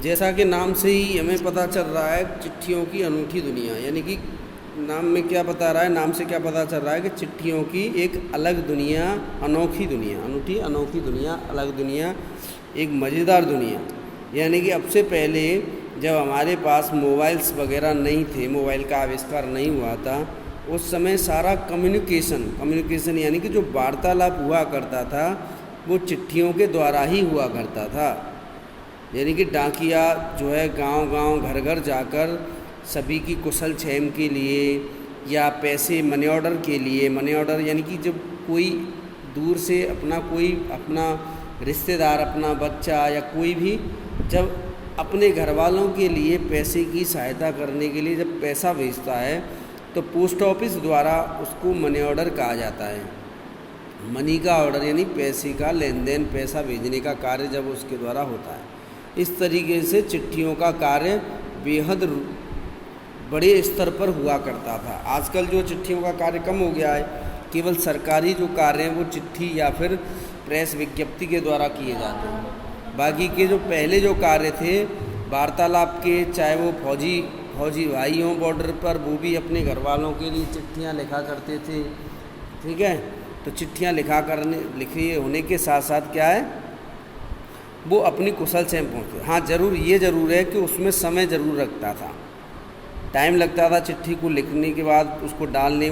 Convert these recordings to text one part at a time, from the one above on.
जैसा कि नाम से ही हमें पता चल रहा है, चिट्ठियों की अनूठी दुनिया, यानी कि नाम में क्या बता रहा है, नाम से क्या पता चल रहा है कि चिट्ठियों की एक अलग दुनिया, अनोखी दुनिया, अनूठी अनोखी दुनिया, अलग दुनिया, एक मज़ेदार दुनिया। यानी कि अब से पहले जब हमारे पास मोबाइल्स वगैरह नहीं थे, मोबाइल का आविष्कार नहीं हुआ था, उस समय सारा कम्युनिकेशन यानी कि जो वार्तालाप हुआ करता था वो चिट्ठियों के द्वारा ही हुआ करता था। यानी कि डाकिया जो है गांव-गांव, घर-घर जाकर सभी की कुशल क्षेम के लिए या पैसे मनी ऑर्डर के लिए, मनी ऑर्डर यानी कि जब कोई दूर से कोई अपना रिश्तेदार, अपना बच्चा या कोई भी जब अपने घर वालों के लिए पैसे की सहायता करने के लिए जब पैसा भेजता है तो पोस्ट ऑफिस द्वारा उसको मनी ऑर्डर कहा जाता है। मनी का ऑर्डर यानी पैसे का लेन देन, पैसा भेजने का कार्य जब उसके द्वारा होता है। इस तरीके से चिट्ठियों का कार्य बेहद बड़े स्तर पर हुआ करता था। आजकल जो चिट्ठियों का कार्य कम हो गया है, केवल सरकारी जो कार्य हैं वो चिट्ठी या फिर प्रेस विज्ञप्ति के द्वारा किए जाते हैं। बाकी के जो पहले जो कार्य थे वार्तालाप के, चाहे वो फौजी भाई हों बॉर्डर पर, वो भी अपने घर वालों के लिए चिट्ठियाँ लिखा करते थे। ठीक है, तो चिट्ठियाँ लिखे होने के साथ साथ क्या है, वो अपनी कुशल क्षेम पहुँचे। हाँ, ये ज़रूर है कि उसमें समय ज़रूर लगता था, टाइम लगता था चिट्ठी को लिखने के बाद, उसको डालने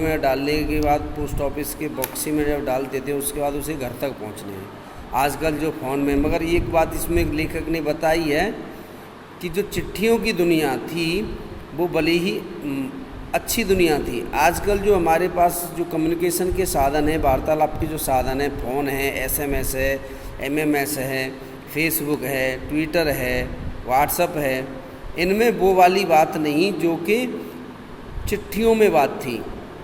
के बाद पोस्ट ऑफिस के बॉक्सी में जब डालते थे उसके बाद उसे घर तक पहुँचने में। आजकल जो फ़ोन में, मगर एक बात इसमें लेखक ने बताई है कि जो चिट्ठियों की दुनिया थी वो भले ही अच्छी दुनिया थी। आजकल जो हमारे पास जो कम्युनिकेशन के साधन है, वार्तालाप के जो साधन है, फ़ोन है, SMS है, MMS है, फेसबुक है, ट्विटर है, व्हाट्सअप है, इनमें वो वाली बात नहीं जो कि चिट्ठियों में बात थी।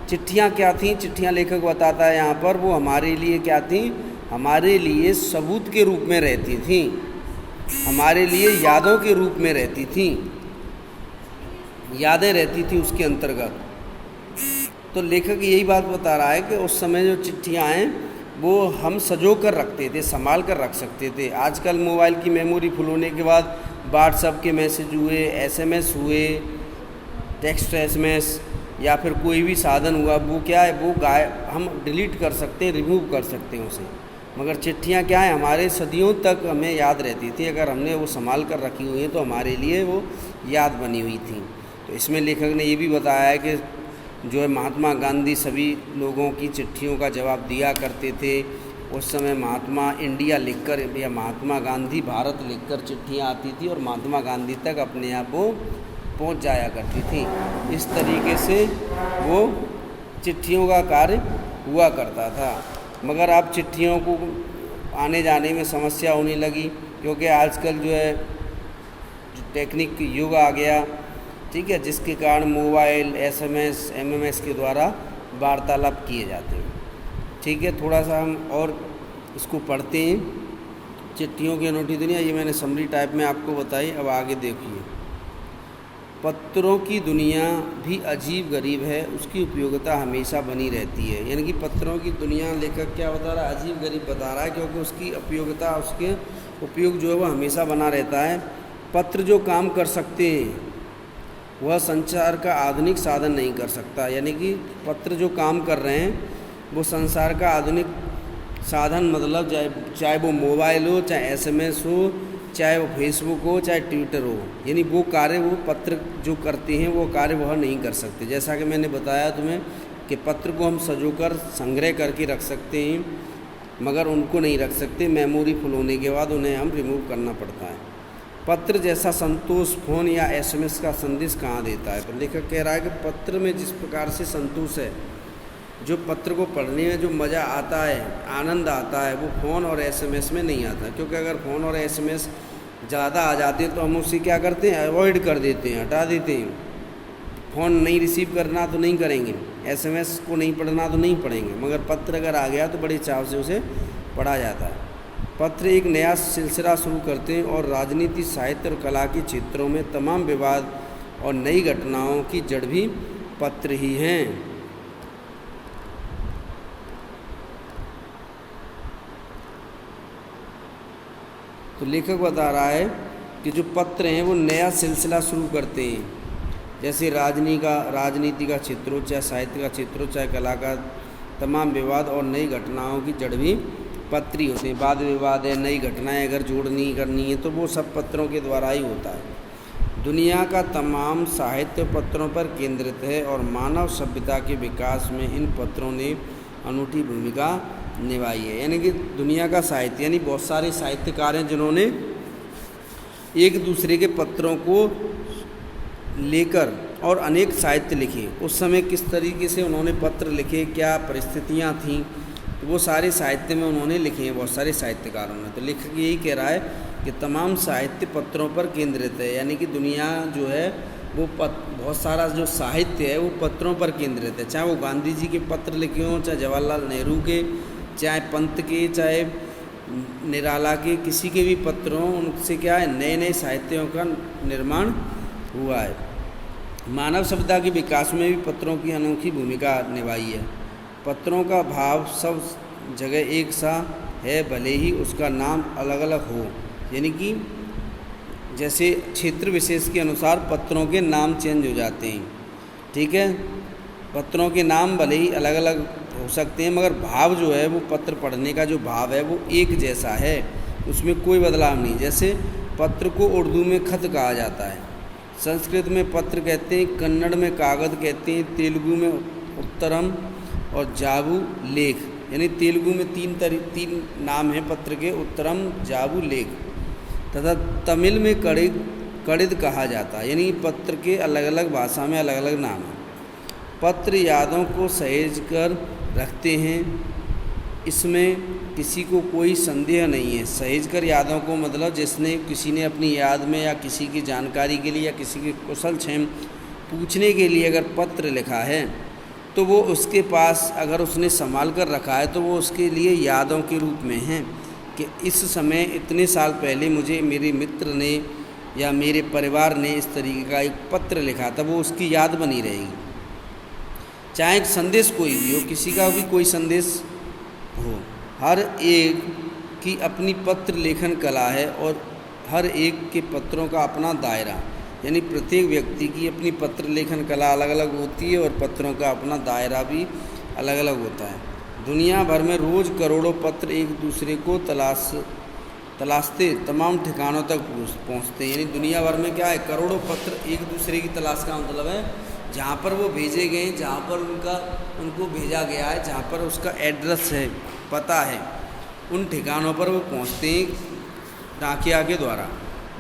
चिट्ठियाँ क्या थीं, चिट्ठियाँ लेखक बताता है यहाँ पर, वो हमारे लिए क्या थीं, हमारे लिए सबूत के रूप में रहती थीं, हमारे लिए यादों के रूप में रहती थीं, यादें रहती थी उसके अंतर्गत। तो लेखक यही बात बता रहा है कि उस समय जो चिट्ठियाँ हैं वो हम सजो कर रखते थे, संभाल कर रख सकते थे। आजकल मोबाइल की मेमोरी फुल होने के बाद व्हाट्सएप के मैसेज हुए, SMS हुए, टेक्स्ट SMS या फिर कोई भी साधन हुआ, वो क्या है, वो हम डिलीट कर सकते हैं, रिमूव कर सकते हैं उसे। मगर चिट्ठियाँ क्या है, हमारे सदियों तक हमें याद रहती थी। अगर हमने वो संभाल कर रखी हुई है तो हमारे लिए वो याद बनी हुई थी। तो इसमें लेखक ने ये भी बताया है कि जो है महात्मा गांधी सभी लोगों की चिट्ठियों का जवाब दिया करते थे। उस समय महात्मा इंडिया लिखकर या महात्मा गांधी भारत लिखकर चिट्ठियाँ आती थी और महात्मा गांधी तक अपने आप वो पहुँच जाया करती थी। इस तरीके से वो चिट्ठियों का कार्य हुआ करता था। मगर अब चिट्ठियों को आने जाने में समस्या होने लगी, क्योंकि आजकल जो है टेक्निक युग आ गया, ठीक है, जिसके कारण मोबाइल, SMS, MMS के द्वारा वार्तालाप किए जाते हैं। ठीक है, थोड़ा सा हम और इसको पढ़ते हैं। चिट्ठियों की अनूठी दुनिया, ये मैंने समरी टाइप में आपको बताई। अब आगे देखिए, पत्रों की दुनिया भी अजीब गरीब है, उसकी उपयोगिता हमेशा बनी रहती है। यानी कि पत्रों की दुनिया लेखक क्या बता रहा है, अजीब गरीब बता रहा है, क्योंकि उसकी उपयोगिता, उसके उपयोग जो है वो हमेशा बना रहता है। पत्र जो काम कर सकते हैं वह संचार का आधुनिक साधन नहीं कर सकता। यानी कि पत्र जो काम कर रहे हैं वो संसार का आधुनिक साधन, मतलब चाहे वो मोबाइल हो, चाहे SMS हो, चाहे वो फेसबुक हो, चाहे ट्विटर हो, यानी वो कार्य वो पत्र जो करते हैं वो कार्य वह नहीं कर सकते। जैसा कि मैंने बताया तुम्हें कि पत्र को हम सजोकर संग्रह करके रख सकते हैं, मगर उनको नहीं रख सकते। मेमोरी फुल होने के बाद उन्हें हम रिमूव करना पड़ता है। पत्र जैसा संतोष फ़ोन या SMS का संदेश कहाँ देता है। तो लेखक कह रहा है कि पत्र में जिस प्रकार से संतोष है, जो पत्र को पढ़ने में जो मज़ा आता है, आनंद आता है, वो फ़ोन और SMS में नहीं आता। क्योंकि अगर फ़ोन और SMS ज़्यादा आ जाते हैं तो हम उससे क्या करते हैं, अवॉइड कर देते हैं, हटा देते हैं। फ़ोन नहीं रिसीव करना तो नहीं करेंगे, SMS को नहीं पढ़ना तो नहीं पढ़ेंगे, मगर पत्र अगर आ गया तो बड़े चाव से उसे पढ़ा जाता है। पत्र एक नया सिलसिला शुरू करते हैं और राजनीति, साहित्य और कला के क्षेत्रों में तमाम विवाद और नई घटनाओं की जड़ भी पत्र ही हैं। तो लेखक बता रहा है कि जो पत्र हैं वो नया सिलसिला शुरू करते हैं। जैसे राजनीति का क्षेत्र हो, चाहे साहित्य का क्षेत्र हो, चाहे कला का, तमाम विवाद और नई घटनाओं की जड़ भी पत्र ही होते हैं। वाद विवाद है, नई घटनाएं अगर जोड़नी करनी है तो वो सब पत्रों के द्वारा ही होता है। दुनिया का तमाम साहित्य पत्रों पर केंद्रित है और मानव सभ्यता के विकास में इन पत्रों ने अनूठी भूमिका निभाई है। यानी कि दुनिया का साहित्य, यानी बहुत सारे साहित्यकार हैं जिन्होंने एक दूसरे के पत्रों को लेकर और अनेक साहित्य लिखे। उस समय किस तरीके से उन्होंने पत्र लिखे, क्या परिस्थितियाँ थीं, तो वो सारे साहित्य में उन्होंने लिखे हैं बहुत सारे साहित्यकारों ने। तो लेखक यही कह रहा है कि तमाम साहित्य पत्रों पर केंद्रित है, यानी कि दुनिया जो है वो बहुत सारा जो साहित्य है वो पत्रों पर केंद्रित है। चाहे वो गांधी जी के पत्र लिखे हों, चाहे जवाहरलाल नेहरू के, चाहे पंत के, चाहे निराला के, किसी के भी पत्र हों, उनसे क्या है, नए नए साहित्यों का निर्माण हुआ है। मानव सभ्यता के विकास में भी पत्रों की अनोखी भूमिका निभाई है। पत्रों का भाव सब जगह एक सा है, भले ही उसका नाम अलग अलग हो। यानी कि जैसे क्षेत्र विशेष के अनुसार पत्रों के नाम चेंज हो जाते हैं, ठीक है। पत्रों के नाम भले ही अलग अलग हो सकते हैं, मगर भाव जो है वो पत्र पढ़ने का जो भाव है वो एक जैसा है, उसमें कोई बदलाव नहीं। जैसे पत्र को उर्दू में खत कहा जाता है, संस्कृत में पत्र कहते हैं, कन्नड़ में कागज़ कहते हैं, तेलुगु में उत्तरम और जाबू लेख। यानी तेलुगु में तीन नाम हैं पत्र के, उत्तरम, जाबू, लेख। तथा तमिल में कड़िद कहा जाता है। यानी पत्र के अलग अलग भाषा में अलग अलग नाम हैं। पत्र यादों को सहेज कर रखते हैं, इसमें किसी को कोई संदेह नहीं है। सहेज कर यादों को मतलब किसी ने अपनी याद में या किसी की जानकारी के लिए या किसी के कुशल क्षेम पूछने के लिए अगर पत्र लिखा है तो वो उसके पास अगर उसने संभाल कर रखा है तो वो उसके लिए यादों के रूप में है कि इस समय इतने साल पहले मुझे मेरे मित्र ने या मेरे परिवार ने इस तरीके का एक पत्र लिखा था, वो उसकी याद बनी रहेगी। चाहे एक संदेश कोई भी हो, किसी का भी कोई संदेश हो, हर एक की अपनी पत्र लेखन कला है और हर एक के पत्रों का अपना दायरा, यानी प्रत्येक व्यक्ति की अपनी पत्र लेखन कला अलग अलग होती है और पत्रों का अपना दायरा भी अलग अलग होता है। दुनिया भर में रोज़ करोड़ों पत्र एक दूसरे को तलाशते तमाम ठिकानों तक पहुँचते हैं। यानी दुनिया भर में क्या है, करोड़ों पत्र एक दूसरे की तलाश का मतलब है जहाँ पर वो भेजे गए, जहाँ पर उनको भेजा गया है, जहाँ पर उसका एड्रेस है, पता है, उन ठिकानों पर वो पहुँचते हैं डाकिया के द्वारा।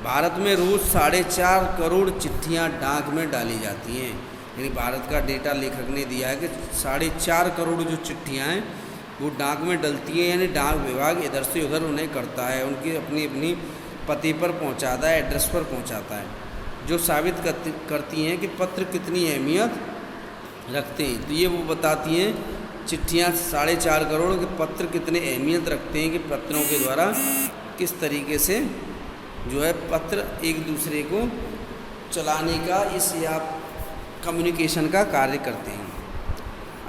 भारत में रोज़ 4.5 करोड़ चिट्ठियाँ डाक में डाली जाती हैं। यानी भारत का डेटा लेखक ने दिया है कि 4.5 करोड़ जो चिट्ठियाँ हैं वो डाक में डलती हैं। यानी डाक विभाग इधर से उधर उन्हें करता है, उनकी अपनी पते पर पहुँचाता है, एड्रेस पर पहुँचाता है, जो साबित करती हैं कि पत्र कितनी अहमियत रखते हैं। तो ये वो बताती हैं चिट्ठियाँ 4.5 करोड़ के पत्र कितने अहमियत रखते हैं कि पत्रों के द्वारा किस तरीके से जो है पत्र एक दूसरे को चलाने का इस या कम्युनिकेशन का कार्य करते हैं।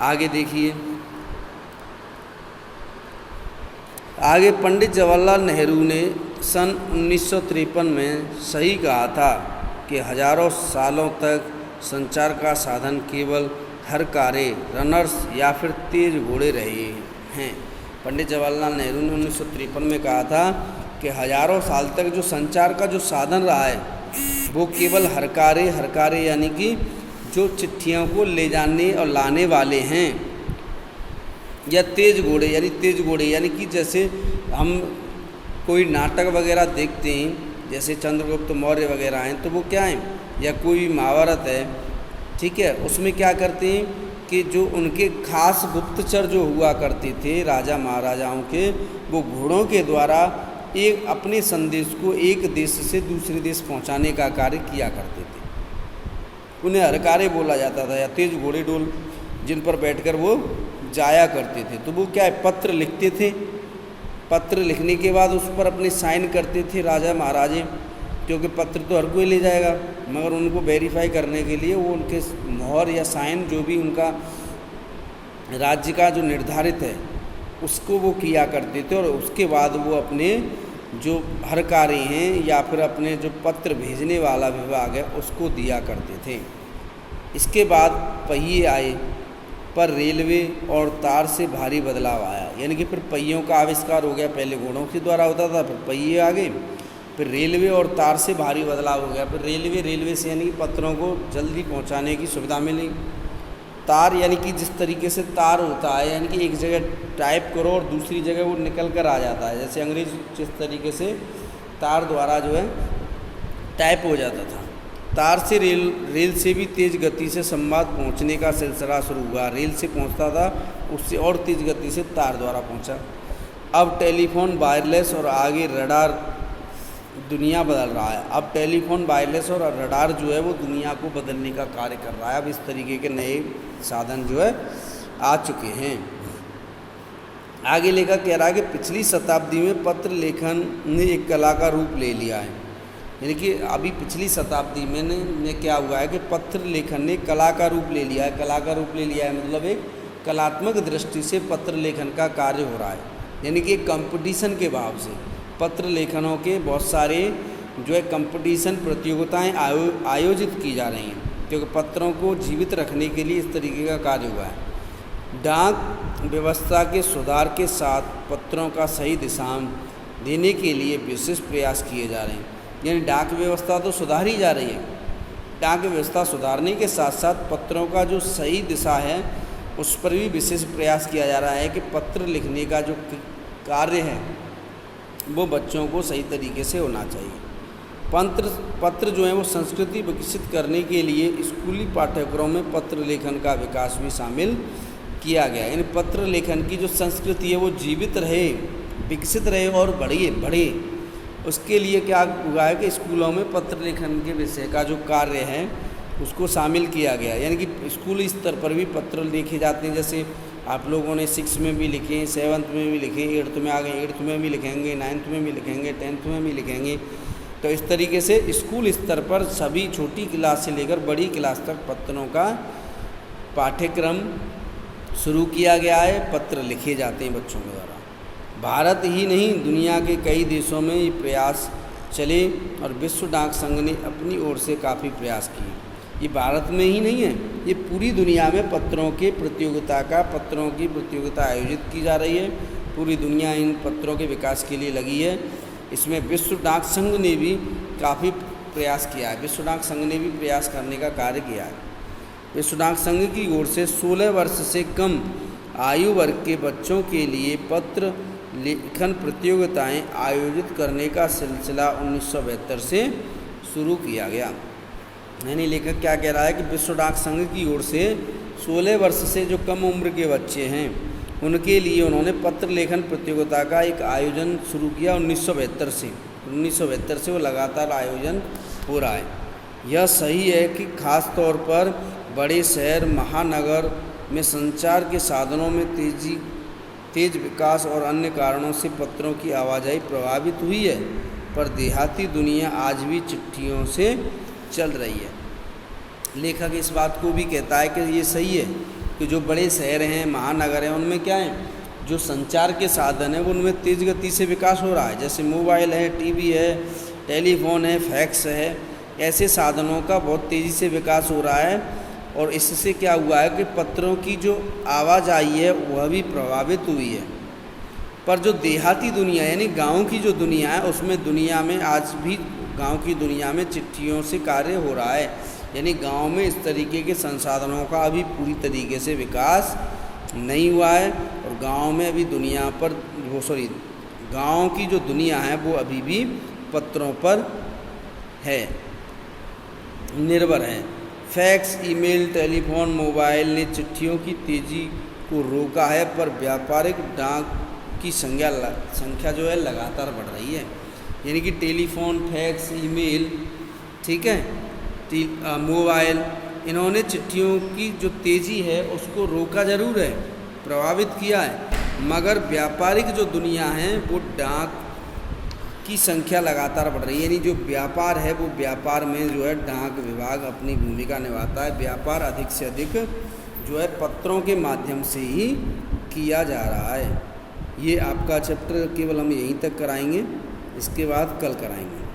आगे देखिए, आगे पंडित जवाहरलाल नेहरू ने सन 1953 में सही कहा था कि हजारों सालों तक संचार का साधन केवल हरकारे, रनर्स या फिर तेज घोड़े रहे हैं। पंडित जवाहरलाल नेहरू ने 1953 में कहा था कि हजारों साल तक जो संचार का जो साधन रहा है वो केवल हरकारे यानी कि जो चिट्ठियों को ले जाने और लाने वाले हैं, या तेज घोड़े यानी कि जैसे हम कोई नाटक वगैरह देखते हैं, जैसे चंद्रगुप्त मौर्य वगैरह हैं, तो वो क्या हैं, या कोई महाभारत है, ठीक है, उसमें क्या करते हैं कि जो उनके खास गुप्तचर जो हुआ करते थे राजा महाराजाओं के, वो घोड़ों के द्वारा एक अपने संदेश को एक देश से दूसरे देश पहुंचाने का कार्य किया करते थे। उन्हें हरकारे बोला जाता था या तेज घोड़े डोल, जिन पर बैठकर वो जाया करते थे। तो वो क्या है, पत्र लिखते थे, पत्र लिखने के बाद उस पर अपने साइन करते थे राजा महाराजे, क्योंकि पत्र तो हर कोई ले जाएगा, मगर उनको वेरीफाई करने के लिए वो उनके मोहर या साइन जो भी उनका राज्य का जो निर्धारित है उसको वो किया करते थे, और उसके बाद वो अपने जो हर कार्य हैं या फिर अपने जो पत्र भेजने वाला विभाग है उसको दिया करते थे। इसके बाद पहिए आए, पर रेलवे और तार से भारी बदलाव आया, यानी कि फिर पहियों का आविष्कार हो गया। पहले घोड़ों के द्वारा होता था, फिर पहिए आ गए, फिर रेलवे और तार से भारी बदलाव हो गया। फिर रेलवे से यानी कि पत्रों को जल्दी पहुंचाने की सुविधा मिली। तार यानी कि जिस तरीके से तार होता है, यानी कि एक जगह टाइप करो और दूसरी जगह वो निकल कर आ जाता है। जैसे अंग्रेज जिस तरीके से तार द्वारा जो है टाइप हो जाता था, तार से रेल से भी तेज़ गति से संवाद पहुंचने का सिलसिला शुरू हुआ। रेल से पहुंचता था, उससे और तेज़ गति से तार द्वारा पहुंचा। अब टेलीफोन वायरलेस और आगे रडार, दुनिया बदल रहा है। अब टेलीफोन वायरलेस और रडार जो है वो दुनिया को बदलने का कार्य कर रहा है। अब इस तरीके के नए साधन जो है आ चुके हैं। आगे लेकर कह रहा है कि पिछली शताब्दी में पत्र लेखन ने एक कला का रूप ले लिया है, यानी कि अभी पिछली शताब्दी में क्या हुआ है कि पत्र लेखन ने कला का रूप ले लिया है। कला का रूप ले लिया है मतलब एक कलात्मक दृष्टि से पत्र लेखन का कार्य हो रहा है, यानी कि एक कंपटीशन के भाव से पत्र लेखनों के बहुत सारे जो है कंपटीशन प्रतियोगिताएं आयोजित की जा रही हैं, क्योंकि पत्रों को जीवित रखने के लिए इस तरीके का कार्य हुआ है। डाक व्यवस्था के सुधार के साथ पत्रों का सही दिशा देने के लिए विशेष प्रयास किए जा रहे हैं, यानी डाक व्यवस्था तो सुधारी जा रही है। डाक व्यवस्था सुधारने के साथ साथ पत्रों का जो सही दिशा है उस पर भी विशेष प्रयास किया जा रहा है कि पत्र लिखने का जो कार्य है वो बच्चों को सही तरीके से होना चाहिए। पत्र जो है वो संस्कृति विकसित करने के लिए स्कूली पाठ्यक्रम में पत्र लेखन का विकास भी शामिल किया गया। यानी पत्र लेखन की जो संस्कृति है वो जीवित रहे, विकसित रहे और बढ़े। उसके लिए क्या हुआ है कि स्कूलों में पत्र लेखन के विषय का जो कार्य है उसको शामिल किया गया, यानी कि स्कूली स्तर पर भी पत्र लिखे जाते हैं। जैसे आप लोगों ने 6 में भी लिखे, 7th में भी लिखे, 8th में आ गए, 8th में भी लिखेंगे, 9th में भी लिखेंगे, 10th में भी लिखेंगे। तो इस तरीके से स्कूल स्तर पर सभी छोटी क्लास से लेकर बड़ी क्लास तक पत्रों का पाठ्यक्रम शुरू किया गया है। पत्र लिखे जाते हैं बच्चों के द्वारा। भारत ही नहीं, दुनिया के कई देशों में ये प्रयास चले और विश्व डाक संघ ने अपनी ओर से काफ़ी प्रयास किए। ये भारत में ही नहीं है, ये पूरी दुनिया में पत्रों की प्रतियोगिता आयोजित की जा रही है। पूरी दुनिया इन पत्रों के विकास के लिए लगी है। इसमें विश्व डाक संघ ने भी काफ़ी प्रयास किया है। विश्व डाक संघ ने भी प्रयास करने का कार्य किया है। विश्व डाक संघ की ओर से 16 वर्ष से कम आयु वर्ग के बच्चों के लिए पत्र लेखन प्रतियोगिताएं आयोजित करने का सिलसिला 1972 से शुरू किया गया। यानी लेखक क्या कह रहा है कि विश्व डाक संघ की ओर से 16 वर्ष से जो कम उम्र के बच्चे हैं उनके लिए उन्होंने पत्र लेखन प्रतियोगिता का एक आयोजन शुरू किया 1972 से वो लगातार आयोजन हो रहा है। यह सही है कि खास तौर पर बड़े शहर महानगर में संचार के साधनों में तेज विकास और अन्य कारणों से पत्रों की आवाजाही प्रभावित हुई है, पर देहाती दुनिया आज भी चिट्ठियों से चल रही है। लेखक इस बात को भी कहता है कि ये सही है कि जो बड़े शहर हैं महानगर हैं उनमें क्या है, जो संचार के साधन हैं वो उनमें तेज़ गति से विकास हो रहा है। जैसे मोबाइल है, टीवी है, टेलीफोन है, फैक्स है, ऐसे साधनों का बहुत तेज़ी से विकास हो रहा है। और इससे क्या हुआ है कि पत्रों की जो आवाज़ आई है वह भी प्रभावित हुई है। पर जो देहाती दुनिया यानी गाँव की जो दुनिया है उसमें दुनिया में आज भी गांव की दुनिया में चिट्ठियों से कार्य हो रहा है। यानी गांव में इस तरीके के संसाधनों का अभी पूरी तरीके से विकास नहीं हुआ है और गांव में अभी गांव की जो दुनिया है वो अभी भी पत्रों पर है, निर्भर है। फैक्स, ईमेल, टेलीफोन, मोबाइल ने चिट्ठियों की तेज़ी को रोका है, पर व्यापारिक डाक की संख्या जो है लगातार बढ़ रही है। यानी कि टेलीफोन, फैक्स, ईमेल, ठीक है, मोबाइल, इन्होंने चिट्ठियों की जो तेज़ी है उसको रोका ज़रूर है, प्रभावित किया है, मगर व्यापारिक जो दुनिया है वो डाक की संख्या लगातार बढ़ रही है। यानी जो व्यापार है वो व्यापार में जो है डाक विभाग अपनी भूमिका निभाता है। व्यापार अधिक से अधिक जो है पत्रों के माध्यम से ही किया जा रहा है। ये आपका चैप्टर केवल हम यहीं तक कराएंगे। इसके बाद कल कराएंगे।